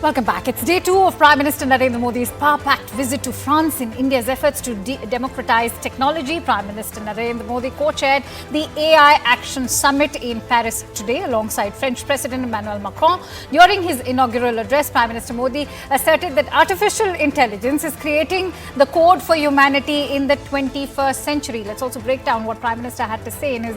Welcome back. It's day 2 of Prime Minister Narendra Modi's power-packed visit to France in India's efforts to democratize technology. Prime Minister Narendra Modi co-chaired the AI Action Summit in Paris today alongside French President Emmanuel Macron. During his inaugural address, Prime Minister Modi asserted that artificial intelligence is creating the code for humanity in the 21st century. Let's also break down what Prime Minister had to say in his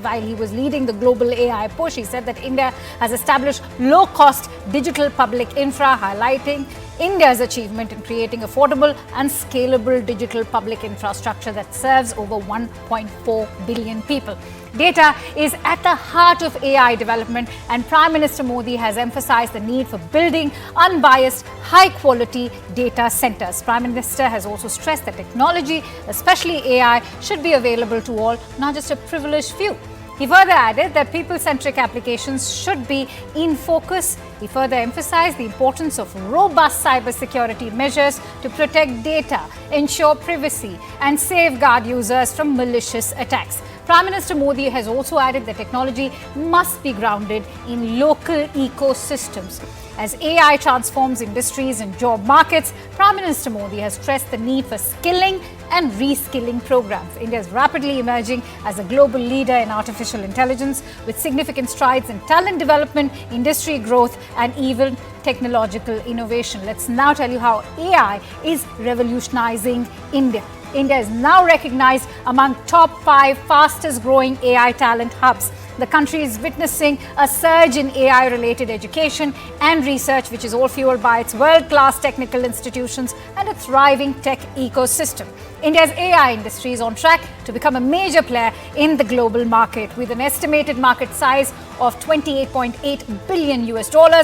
while he was leading the global AI push. He said that India has established low-cost digital public infra, highlighting India's achievement in creating affordable and scalable digital public infrastructure that serves over 1.4 billion people. Data is at the heart of AI development, and Prime Minister Modi has emphasized the need for building unbiased, high-quality data centers. Prime Minister has also stressed that technology, especially AI, should be available to all, not just a privileged few. He further added that people-centric applications should be in focus. He further emphasized the importance of robust cybersecurity measures to protect data, ensure privacy, and safeguard users from malicious attacks. Prime Minister Modi has also added that technology must be grounded in local ecosystems. As AI transforms industries and job markets, Prime Minister Modi has stressed the need for skilling and reskilling programs. India is rapidly emerging as a global leader in artificial intelligence, with significant strides in talent development, industry growth, and even technological innovation. Let's now tell you how AI is revolutionizing India. India is now recognized among top 5 fastest growing AI talent hubs. The country is witnessing a surge in AI-related education and research, which is all fueled by its world-class technical institutions and a thriving tech ecosystem. India's AI industry is on track to become a major player in the global market, with an estimated market size of $28.8 billion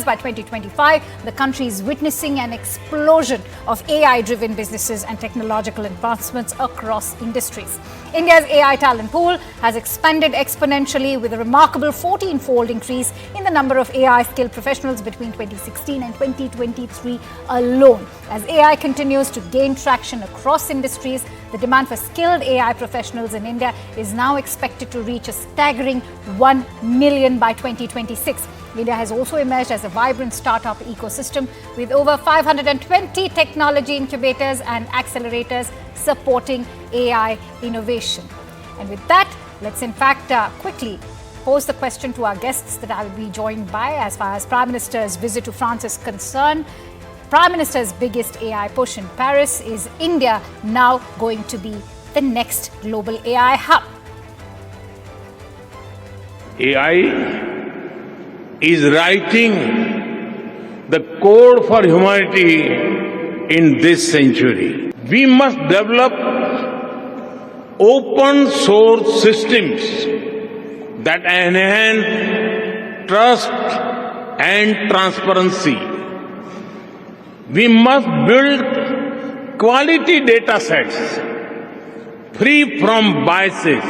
by 2025. The country is witnessing an explosion of AI-driven businesses and technological advancements across industries. India's AI talent pool has expanded exponentially, with a remarkable 14-fold increase in the number of AI-skilled professionals between 2016 and 2023 alone. As AI continues to gain traction across industries, the demand for skilled AI professionals in India is now expected to reach a staggering 1 million by 2026. India has also emerged as a vibrant startup ecosystem, with over 520 technology incubators and accelerators supporting AI innovation. And with that, let's in fact quickly pose the question to our guests that I will be joined by. As far as Prime Minister's visit to France is concerned, Prime Minister's biggest AI push in Paris, is India now going to be the next global AI hub? AI is writing the code for humanity in this century. We must develop open source systems that enhance trust and transparency. We must build quality data sets free from biases.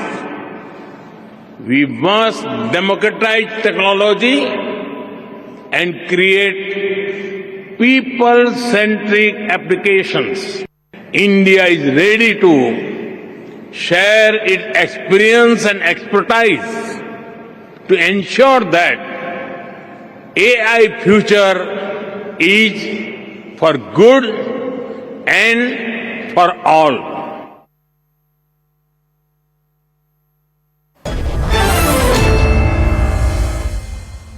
We must democratize technology and create people-centric applications. India is ready to share its experience and expertise to ensure that AI future is for good and for all.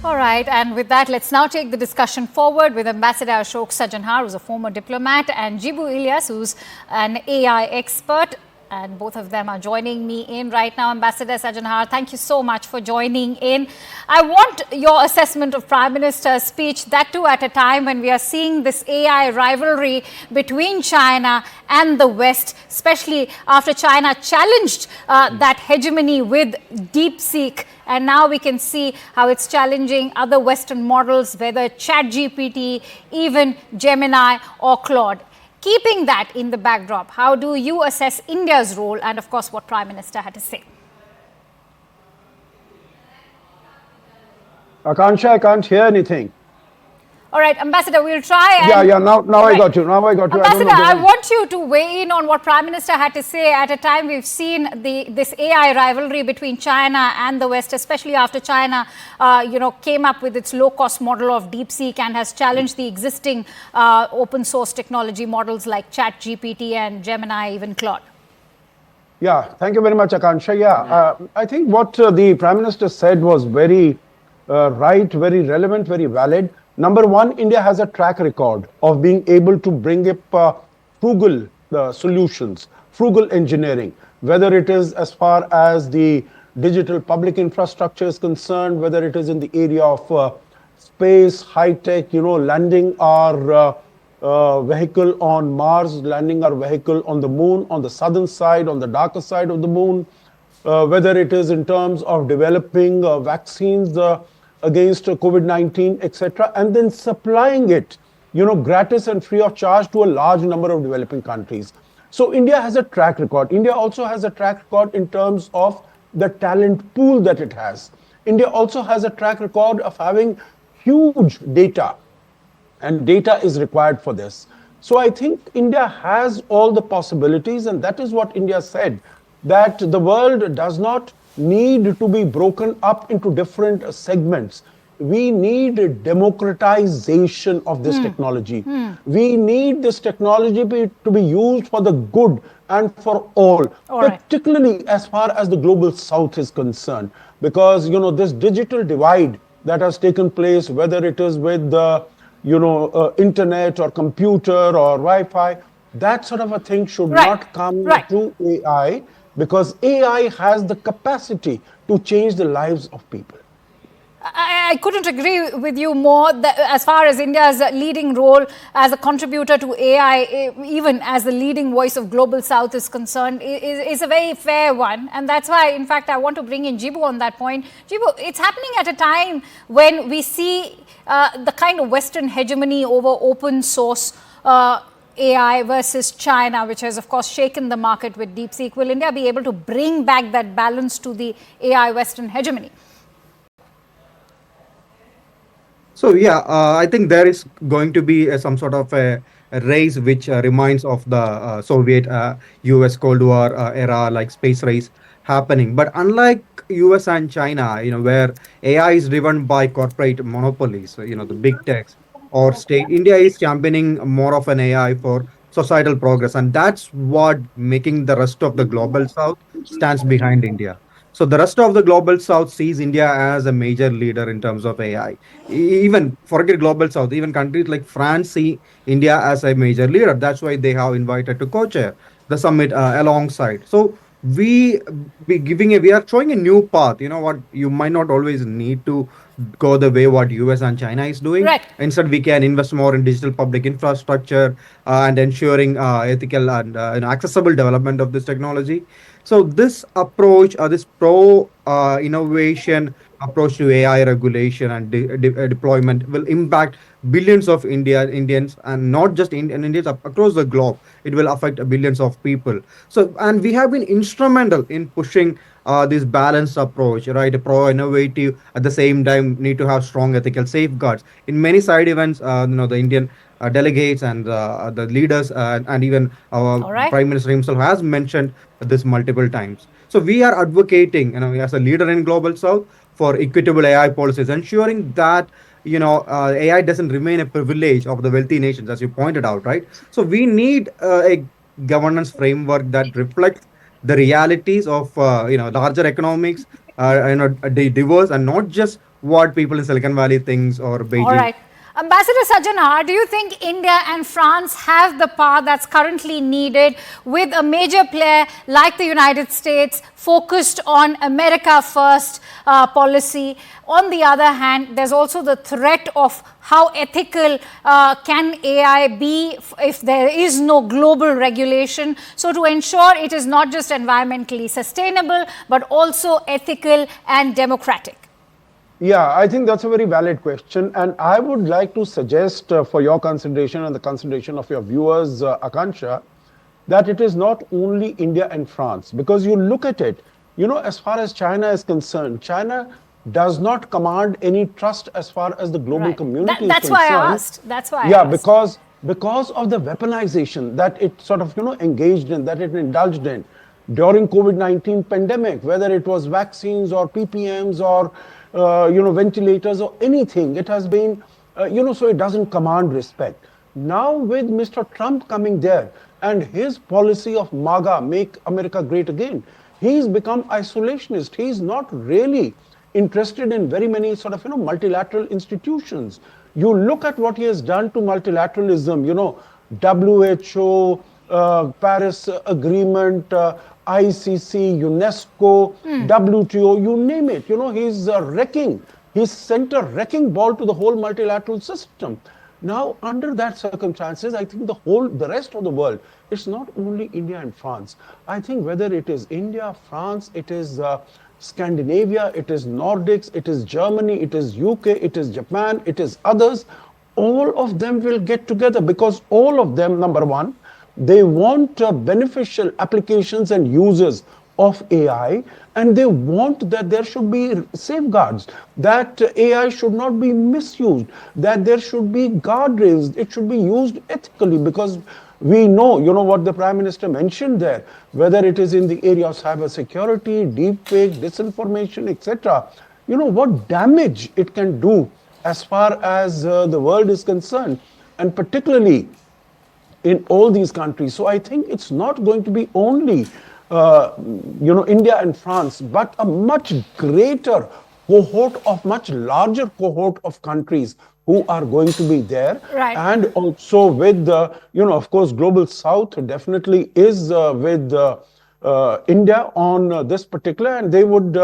All right, and with that, let's now take the discussion forward with Ambassador Ashok Sajanhar, who's a former diplomat, and Jibu Ilyas, who's an AI expert. And both of them are joining me in right now. Ambassador Sajanhar, thank you so much for joining in. I want your assessment of Prime Minister's speech, that too at a time when we are seeing this AI rivalry between China and the West, especially after China challenged that hegemony with DeepSeek. And now we can see how it's challenging other Western models, whether ChatGPT, even Gemini or Claude. Keeping that in the backdrop, how do you assess India's role and, of course, what Prime Minister had to say? Akansha, I can't hear anything. All right, Ambassador, we'll try. Yeah. Now I got you. Now I got you. Ambassador, I want you to weigh in on what Prime Minister had to say at a time we've seen this AI rivalry between China and the West, especially after China, came up with its low-cost model of DeepSeek and has challenged the existing open source technology models like ChatGPT and Gemini, even Claude. Yeah, thank you very much, Akansha. I think what the Prime Minister said was very right, very relevant, very valid. Number one, India has a track record of being able to bring up frugal solutions, frugal engineering, whether it is as far as the digital public infrastructure is concerned, whether it is in the area of space, high tech, landing our vehicle on Mars, landing our vehicle on the moon, on the southern side, on the darker side of the moon, whether it is in terms of developing vaccines against COVID-19, etc., and then supplying it, gratis and free of charge to a large number of developing countries. So India has a track record. India also has a track record in terms of the talent pool that it has. India also has a track record of having huge data, and data is required for this. So I think India has all the possibilities, and that is what India said, that the world does not need to be broken up into different segments. We need democratization of this technology. We need this technology to be used for the good and for all particularly as far as the global south is concerned. Because, this digital divide that has taken place, whether it is with the, internet or computer or Wi-Fi, that sort of a thing should not come through AI, because AI has the capacity to change the lives of people. I couldn't agree with you more as far as India's leading role as a contributor to AI, even as the leading voice of Global South is concerned, is a very fair one. And that's why, in fact, I want to bring in Jibu on that point. Jibu, it's happening at a time when we see the kind of Western hegemony over open source AI versus China, which has, of course, shaken the market with DeepSeek. Will India be able to bring back that balance to the AI Western hegemony? So, I think there is going to be some sort of a race which reminds of the Soviet US Cold War era, like space race happening. But unlike US and China, where AI is driven by corporate monopolies, the big techs or state, India is championing more of an AI for societal progress. And that's what making the rest of the global south stands behind India. So the rest of the global south sees India as a major leader in terms of AI. Even forget global south, even countries like France see India as a major leader. That's why they have invited to co-chair the summit alongside. So we are showing a new path. What, you might not always need to go the way what US and China is doing. Right. Instead, we can invest more in digital public infrastructure and ensuring ethical and accessible development of this technology. So this approach, this pro innovation approach to AI regulation and deployment will impact billions of Indians, and not just Indians across the globe. It will affect billions of people. So, and we have been instrumental in pushing this balanced approach, right? Pro innovative, at the same time need to have strong ethical safeguards. In many side events, the Indian delegates and the leaders and even our Prime Minister himself has mentioned this multiple times. So we are advocating, as a leader in Global South, for equitable AI policies, ensuring that AI doesn't remain a privilege of the wealthy nations, as you pointed out, right? So we need a governance framework that reflects the realities of larger economics, diverse, and not just what people in Silicon Valley thinks or Beijing. All right. Ambassador Sajjan, do you think India and France have the power that's currently needed, with a major player like the United States focused on America first policy? On the other hand, there's also the threat of how ethical can AI be if there is no global regulation. So to ensure it is not just environmentally sustainable, but also ethical and democratic. Yeah, I think that's a very valid question. And I would like to suggest for your consideration and the consideration of your viewers, Akansha, that it is not only India and France. Because you look at it, as far as China is concerned, China does not command any trust as far as the global Right. community is That's concerned. why I asked. That's why I Yeah, asked. because of the weaponization that it sort of engaged in, that it indulged in during COVID-19 pandemic, whether it was vaccines or PPMs or ventilators or anything, it has been so it doesn't command respect. Now with Mr. Trump coming there and his policy of MAGA, make America great again, he's become isolationist. He's not really interested in very many sort of multilateral institutions. You look at what he has done to multilateralism, WHO, Paris Agreement, ICC, UNESCO, WTO, you name it. He's he's sent a wrecking ball to the whole multilateral system. Now, under that circumstances, I think the rest of the world, it's not only India and France. I think whether it is India, France, it is Scandinavia, it is Nordics, it is Germany, it is UK, it is Japan, it is others, all of them will get together because all of them, number one, they want beneficial applications and uses of AI, and they want that there should be safeguards, that AI should not be misused, that there should be guardrails, it should be used ethically, because we know, what the Prime Minister mentioned there, whether it is in the area of cyber security, deepfake, disinformation, etc., what damage it can do as far as the world is concerned, and particularly in all these countries. So I think it's not going to be only India and France, but a much greater cohort of much larger cohort of countries who are going to be there. Right. And also with the, of course, Global South definitely is with India on this particular, and they would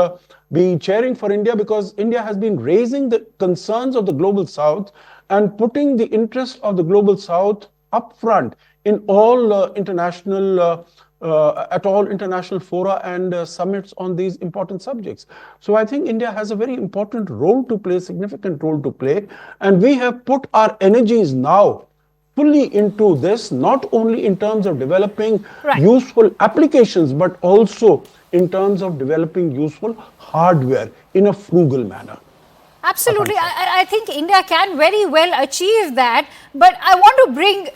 be cheering for India because India has been raising the concerns of the Global South and putting the interest of the Global South up front in all at all international fora and summits on these important subjects. So I think India has a very important role to play, significant role to play, and we have put our energies now fully into this, not only in terms of developing useful applications, but also in terms of developing useful hardware in a frugal manner. Absolutely. I think India can very well achieve that. But I want to bring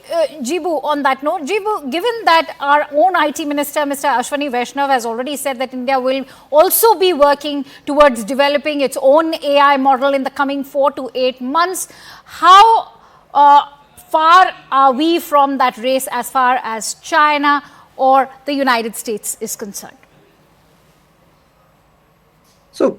Jibu on that note. Jibu, given that our own IT Minister, Mr. Ashwani Vaishnav, has already said that India will also be working towards developing its own AI model in the coming 4 to 8 months, how far are we from that race as far as China or the United States is concerned? So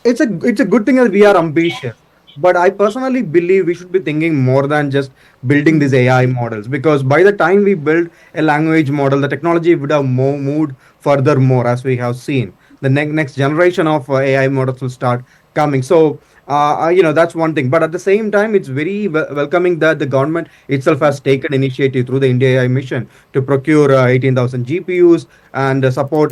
it's a good thing that we are ambitious, but I personally believe we should be thinking more than just building these AI models, because by the time we build a language model, the technology would have moved furthermore, as we have seen. The next generation of AI models will start coming. So that's one thing. But at the same time, it's very welcoming that the government itself has taken initiative through the India AI mission to procure 18,000 GPUs and support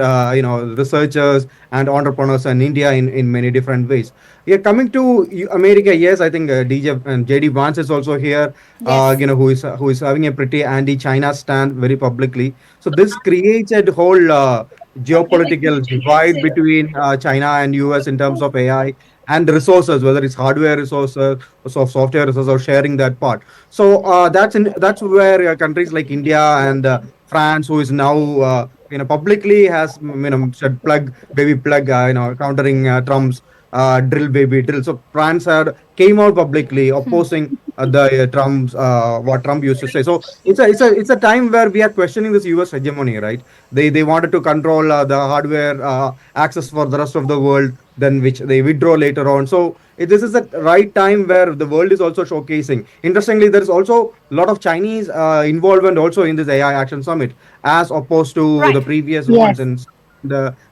researchers and entrepreneurs in India in many different ways. Yeah, coming to America, yes, I think JD Vance is also here. Yes. Who is having a pretty anti-China stand very publicly. So this creates a whole geopolitical divide between China and US in terms of AI and resources, whether it's hardware resources or software resources, or sharing that part. So that's where countries like India and France, who is now publicly has said baby plug, countering Trump's drill baby drill. So France came out publicly opposing the Trump's what Trump used to say. So it's a time where we are questioning this US hegemony, right? They wanted to control the hardware access for the rest of the world, then which they withdraw later on. So this is the right time where the world is also showcasing. Interestingly, there is also a lot of Chinese involvement also in this AI Action Summit, as opposed to the previous ones in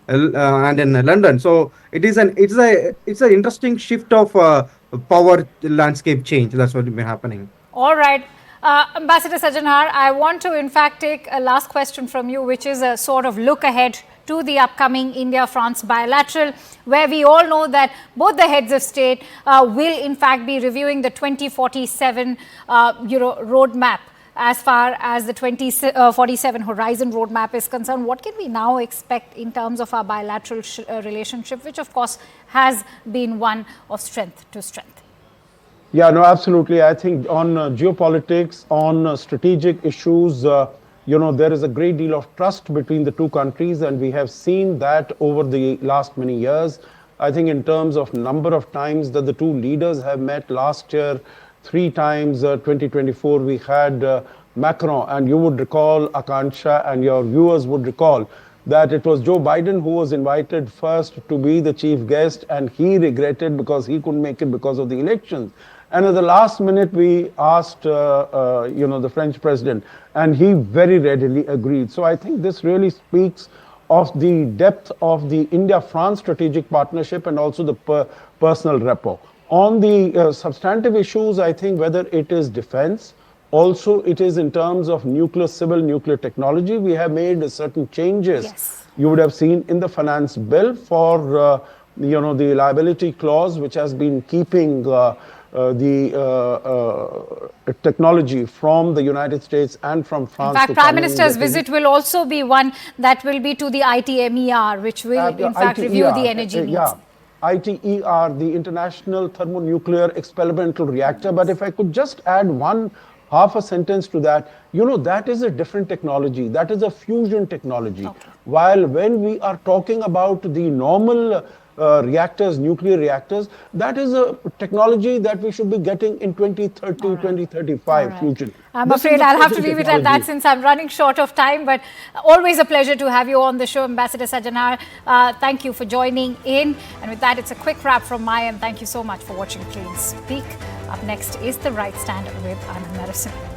and in London. So it's an interesting shift of power landscape change. That's what has been happening. All right. Ambassador Sajanhar, I want to in fact take a last question from you, which is a sort of look ahead to the upcoming India-France bilateral, where we all know that both the heads of state will in fact be reviewing the 2047 roadmap as far as the 2047 Horizon Roadmap is concerned. What can we now expect in terms of our bilateral relationship, which of course has been one of strength to strength? Yeah, no, absolutely. I think on geopolitics, on strategic issues, there is a great deal of trust between the two countries, and we have seen that over the last many years. I think in terms of number of times that the two leaders have met, last year, 3 times, 2024, we had Macron, and you would recall, Akansha, and your viewers would recall, that it was Joe Biden who was invited first to be the chief guest, and he regretted because he couldn't make it because of the elections. And at the last minute, we asked, the French president, and he very readily agreed. So I think this really speaks of the depth of the India-France strategic partnership and also the personal rapport. On the substantive issues, I think whether it is defense, also it is in terms of civil nuclear technology, we have made certain changes. Yes. You would have seen in the finance bill for, the liability clause, which has been keeping the technology from the United States and from France. In fact, Prime Minister's visit will also be one that will be to the ITMER, which will in fact review the energy needs. Yeah, ITER, the International Thermonuclear Experimental Reactor. But if I could just add half a sentence to that, that is a different technology. That is a fusion technology. Okay. While when we are talking about the normal reactors, nuclear reactors, that is a technology that we should be getting in 2030, 2035 fusion. I'm afraid I'll have to leave it at that since I'm running short of time, but always a pleasure to have you on the show, Ambassador Sajjanar. Thank you for joining in. And with that, it's a quick wrap from my end. Thank you so much for watching Clean Speak. Up next is The Right Stand with Anand Narasimhan.